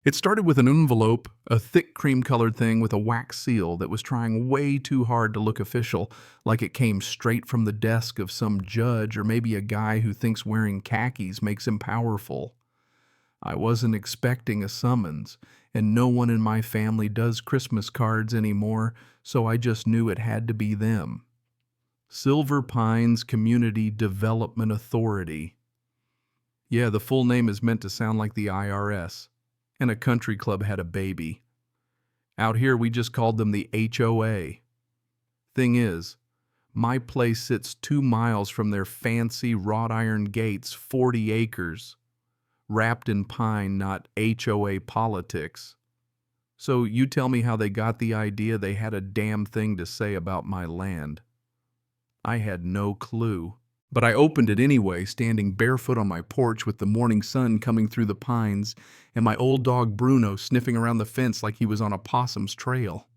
It started with an envelope, a thick cream-colored thing with a wax seal that was trying way too hard to look official, like it came straight from the desk of some judge or maybe a guy who thinks wearing khakis makes him powerful. I wasn't expecting a summons, and no one in my family does Christmas cards anymore, so I just knew it had to be them. Silver Pines Community Development Authority. Yeah, the full name is meant to sound like the IRS. And a country club had a baby. Out here, we just called them the HOA. Thing is, my place sits 2 miles from their fancy wrought iron gates, 40 acres, wrapped in pine, not HOA politics. So you tell me how they got the idea they had a damn thing to say about my land. I had no clue. But I opened it anyway, standing barefoot on my porch with the morning sun coming through the pines and my old dog Bruno sniffing around the fence like he was on a possum's trail.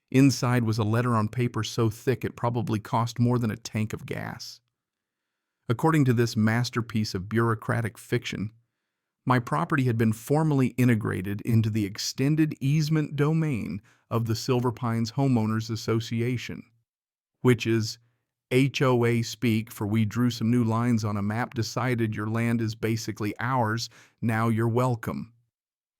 Inside was a letter on paper so thick it probably cost more than a tank of gas. According to this masterpiece of bureaucratic fiction, my property had been formally integrated into the extended easement domain of the Silver Pines Homeowners Association, which is HOA speak for we drew some new lines on a map, decided your land is basically ours, now you're welcome.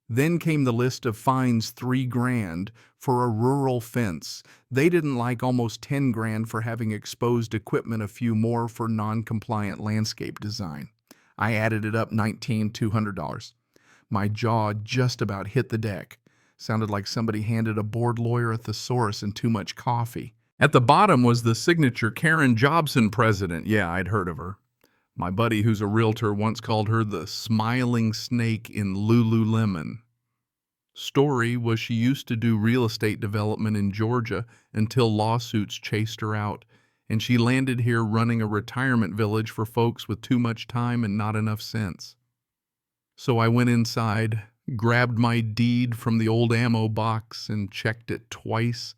Then came the list of fines, $3,000 for a rural fence. They didn't like almost $10,000 for having exposed equipment, a few more for non-compliant landscape design. I added it up, $19,200. My jaw just about hit the deck. Sounded like somebody handed a bored lawyer a thesaurus and too much coffee. At the bottom was the signature Karen Jobson president. Yeah, I'd heard of her. My buddy, who's a realtor, once called her the smiling snake in Lululemon. Story was she used to do real estate development in Georgia until lawsuits chased her out, and she landed here running a retirement village for folks with too much time and not enough sense. So I went inside, grabbed my deed from the old ammo box, and checked it twice.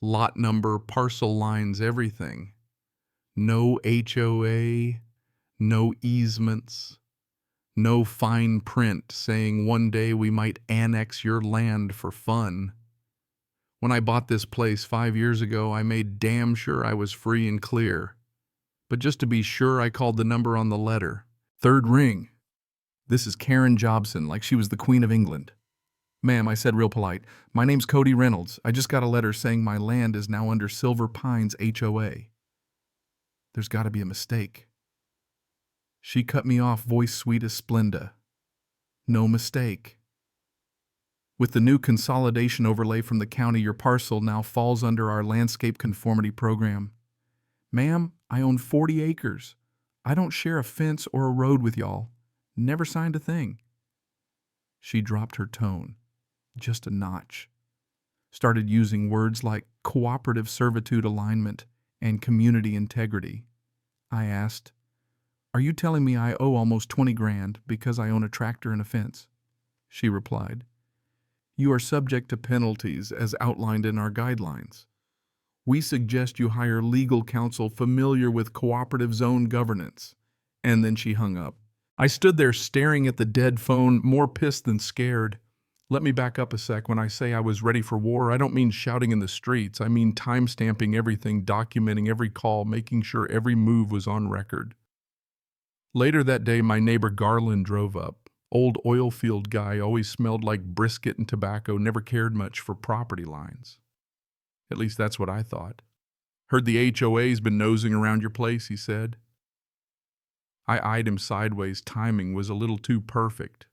Lot number, parcel lines, everything. No HOA, no easements, no fine print saying one day we might annex your land for fun. When I bought this place 5 years ago, I made damn sure I was free and clear. But just to be sure, I called the number on the letter. Third ring. This is Karen Jobson, like she was the Queen of England. Ma'am, I said real polite, my name's Cody Reynolds. I just got a letter saying my land is now under Silver Pines HOA. There's got to be a mistake. She cut me off, voice sweet as Splenda. No mistake. With the new consolidation overlay from the county, your parcel now falls under our landscape conformity program. Ma'am, I own 40 acres. I don't share a fence or a road with y'all. Never signed a thing. She dropped her tone. Just a notch. Started using words like cooperative servitude alignment and community integrity. I asked, "Are you telling me I owe almost $20,000 because I own a tractor and a fence?" She replied, "You are subject to penalties as outlined in our guidelines. We suggest you hire legal counsel familiar with cooperative zone governance." And then she hung up. I stood there staring at the dead phone, more pissed than scared. Let me back up a sec. When I say I was ready for war, I don't mean shouting in the streets. I mean time-stamping everything, documenting every call, making sure every move was on record. Later that day, my neighbor Garland drove up. Old oil field guy, always smelled like brisket and tobacco, never cared much for property lines. At least that's what I thought. Heard the HOA's been nosing around your place, he said. I eyed him sideways. Timing was a little too perfect.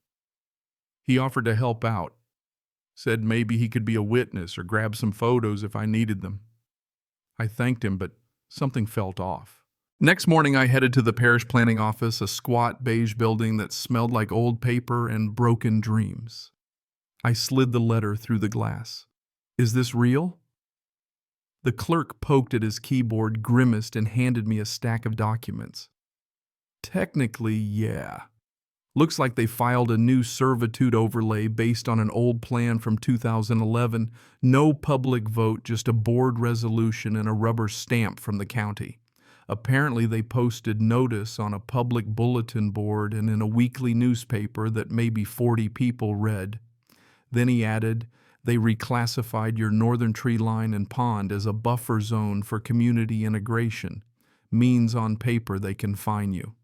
He offered to help out. Said maybe he could be a witness or grab some photos if I needed them. I thanked him, but something felt off. Next morning, I headed to the parish planning office, a squat beige building that smelled like old paper and broken dreams. I slid the letter through the glass. Is this real? The clerk poked at his keyboard, grimaced, and handed me a stack of documents. Technically, yeah. Looks like they filed a new servitude overlay based on an old plan from 2011. No public vote, just a board resolution and a rubber stamp from the county. Apparently, they posted notice on a public bulletin board and in a weekly newspaper that maybe 40 people read. Then he added, they reclassified your northern tree line and pond as a buffer zone for community integration. Means on paper they can fine you.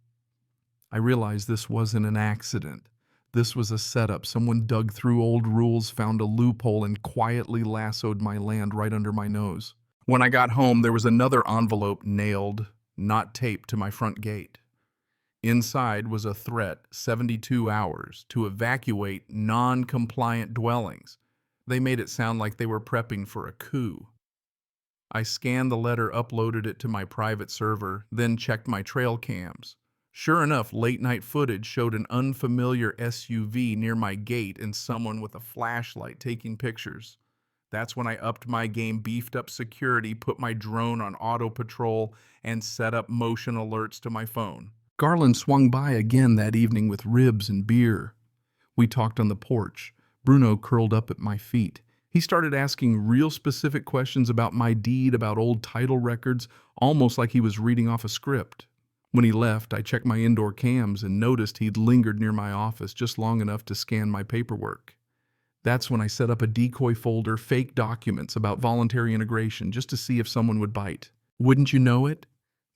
I realized this wasn't an accident. This was a setup. Someone dug through old rules, found a loophole, and quietly lassoed my land right under my nose. When I got home, there was another envelope nailed, not taped, to my front gate. Inside was a threat, 72 hours, to evacuate non-compliant dwellings. They made it sound like they were prepping for a coup. I scanned the letter, uploaded it to my private server, then checked my trail cams. Sure enough, late-night footage showed an unfamiliar SUV near my gate and someone with a flashlight taking pictures. That's when I upped my game, beefed up security, put my drone on auto patrol, and set up motion alerts to my phone. Garland swung by again that evening with ribs and beer. We talked on the porch. Bruno curled up at my feet. He started asking real specific questions about my deed, about old title records, almost like he was reading off a script. When he left, I checked my indoor cams and noticed he'd lingered near my office just long enough to scan my paperwork. That's when I set up a decoy folder, fake documents about voluntary integration, just to see if someone would bite. Wouldn't you know it?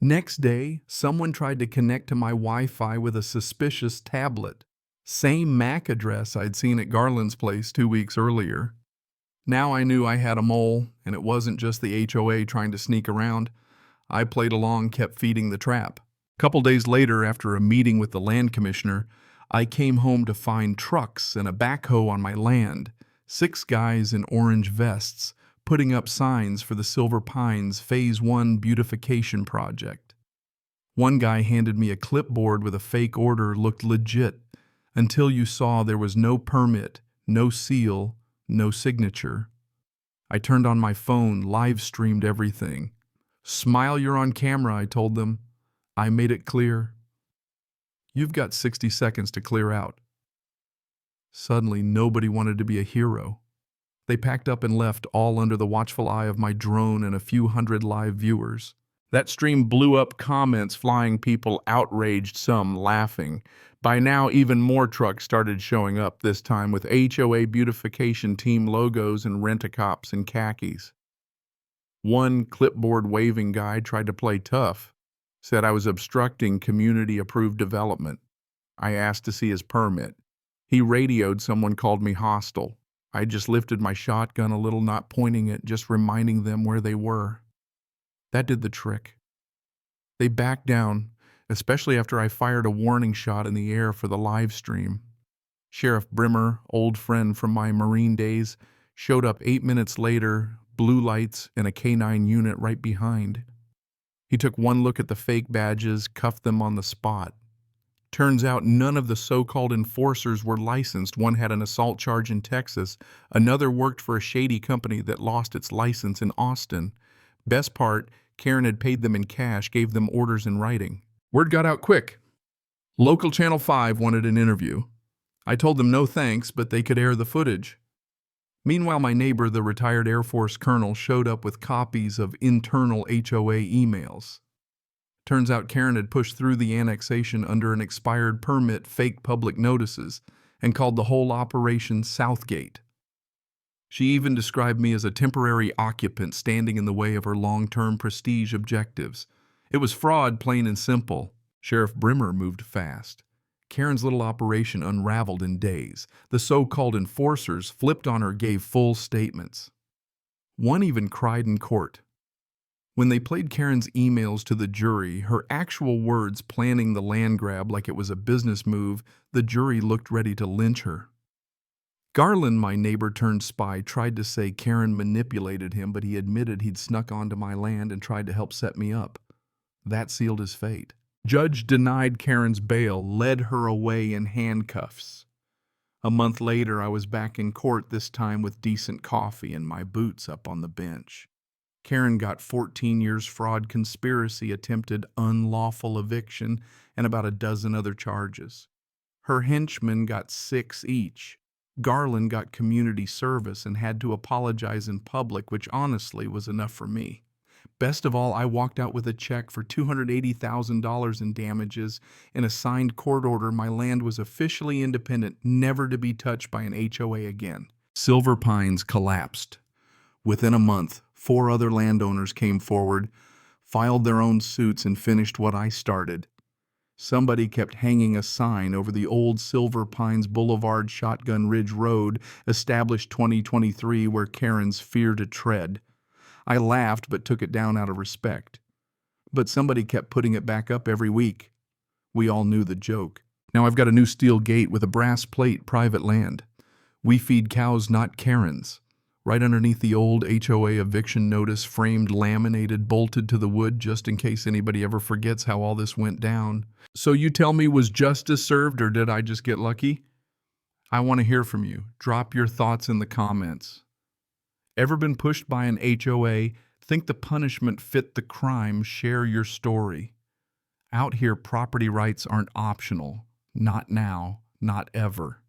Next day, someone tried to connect to my Wi-Fi with a suspicious tablet. Same MAC address I'd seen at Garland's place 2 weeks earlier. Now I knew I had a mole, and it wasn't just the HOA trying to sneak around. I played along, kept feeding the trap. A couple days later, after a meeting with the land commissioner, I came home to find trucks and a backhoe on my land, 6 guys in orange vests, putting up signs for the Silver Pines Phase 1 beautification project. One guy handed me a clipboard with a fake order, looked legit, until you saw there was no permit, no seal, no signature. I turned on my phone, live-streamed everything. Smile, you're on camera, I told them. I made it clear. You've got 60 seconds to clear out. Suddenly, nobody wanted to be a hero. They packed up and left, all under the watchful eye of my drone and a few hundred live viewers. That stream blew up, comments flying, people outraged, some laughing. By now, even more trucks started showing up, this time with HOA beautification team logos and rent-a-cops in khakis. One clipboard-waving guy tried to play tough, said I was obstructing community-approved development. I asked to see his permit. He radioed someone called me hostile. I just lifted my shotgun a little, not pointing it, just reminding them where they were. That did the trick. They backed down, especially after I fired a warning shot in the air for the live stream. Sheriff Brimmer, old friend from my Marine days, showed up 8 minutes later, blue lights and a K9 unit right behind. He took one look at the fake badges, cuffed them on the spot. Turns out none of the so-called enforcers were licensed. One had an assault charge in Texas. Another worked for a shady company that lost its license in Austin. Best part, Karen had paid them in cash, gave them orders in writing. Word got out quick. Local Channel 5 wanted an interview. I told them no thanks, but they could air the footage. Meanwhile, my neighbor, the retired Air Force colonel, showed up with copies of internal HOA emails. Turns out Karen had pushed through the annexation under an expired permit, fake public notices, and called the whole operation Southgate. She even described me as a temporary occupant standing in the way of her long-term prestige objectives. It was fraud, plain and simple. Sheriff Brimmer moved fast. Karen's little operation unraveled in days. The so-called enforcers flipped on her, gave full statements. One even cried in court. When they played Karen's emails to the jury, her actual words planning the land grab like it was a business move, the jury looked ready to lynch her. Garland, my neighbor-turned-spy, tried to say Karen manipulated him, but he admitted he'd snuck onto my land and tried to help set me up. That sealed his fate. Judge denied Karen's bail, led her away in handcuffs. A month later, I was back in court, this time with decent coffee and my boots up on the bench. Karen got 14 years fraud, conspiracy, attempted unlawful eviction, and about a dozen other charges. Her henchmen got 6 each. Garland got community service and had to apologize in public, which honestly was enough for me. Best of all, I walked out with a check for $280,000 in damages and a signed court order. My land was officially independent, never to be touched by an HOA again. Silver Pines collapsed. Within a month, 4 other landowners came forward, filed their own suits, and finished what I started. Somebody kept hanging a sign over the old Silver Pines Boulevard Shotgun Ridge Road, established 2023, where Karens fear to tread. I laughed but took it down out of respect. But somebody kept putting it back up every week. We all knew the joke. Now I've got a new steel gate with a brass plate, private land. We feed cows, not Karens. Right underneath the old HOA eviction notice, framed, laminated, bolted to the wood, just in case anybody ever forgets how all this went down. So you tell me, was justice served, or did I just get lucky? I want to hear from you. Drop your thoughts in the comments. Ever been pushed by an HOA? Think the punishment fit the crime? Share your story. Out here, property rights aren't optional. Not now, not ever.